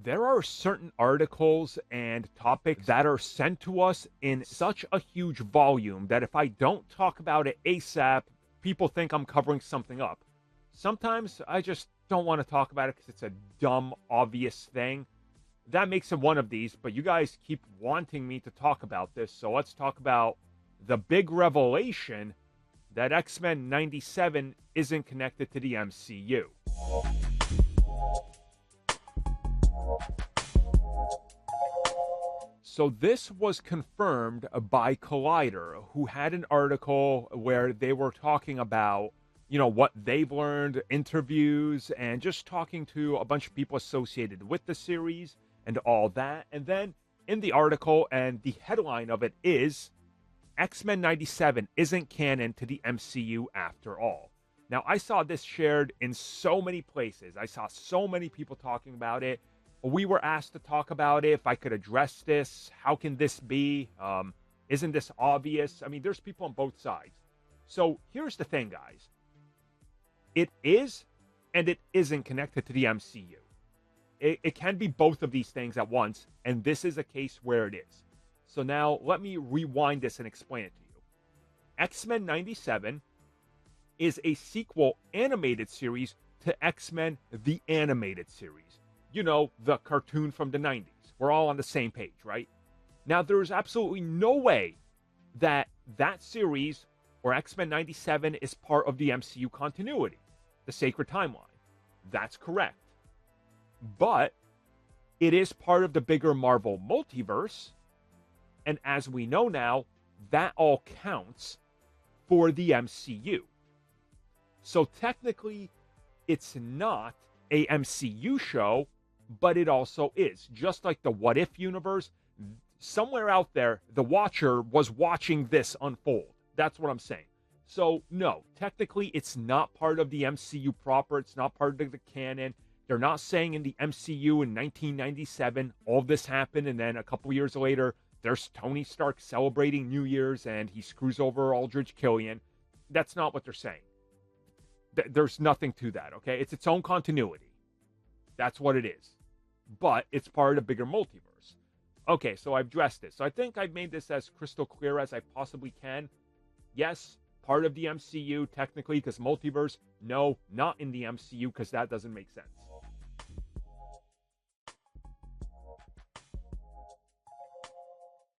There are certain articles and topics that are sent to us in such a huge volume that if I don't talk about it ASAP, people think I'm covering something up. Sometimes I just don't want to talk about it because it's a dumb, obvious thing. That makes it one of these, but you guys keep wanting me to talk about this, so let's talk about the big revelation that X-Men 97 isn't connected to the MCU. So this was confirmed by Collider, who had an article where they were talking about, what they've learned, interviews, and just talking to a bunch of people associated with the series and all that. And then in the article, and the headline of it is, X-Men 97 isn't canon to the MCU after all. Now, I saw this shared in so many places. I saw so many people talking about it. We were asked to talk about it, if I could address this. How can this be? Isn't this obvious? I mean, there's people on both sides. So here's the thing, guys. It is and it isn't connected to the MCU. It can be both of these things at once, and this is a case where it is. So now let me rewind this and explain it to you. X-Men 97 is a sequel animated series to X-Men the Animated Series. The cartoon from the 90s. We're all on the same page, right? Now, there's absolutely no way that series, or X-Men 97, is part of the MCU continuity, the sacred timeline. That's correct. But it is part of the bigger Marvel multiverse, and as we know now, that all counts for the MCU. So technically, it's not a MCU show, but it also is. Just like the What If universe, somewhere out there, the Watcher was watching this unfold. That's what I'm saying. So, no, technically, it's not part of the MCU proper. It's not part of the canon. They're not saying in the MCU in 1997, all this happened, and then a couple years later, there's Tony Stark celebrating New Year's, and he screws over Aldrich Killian. That's not what they're saying. There's nothing to that, okay? It's its own continuity. That's what it is. But it's part of the bigger multiverse. Okay, so I've addressed this. So I think I've made this as crystal clear as I possibly can. Yes, part of the MCU technically because multiverse. No, not in the MCU because that doesn't make sense.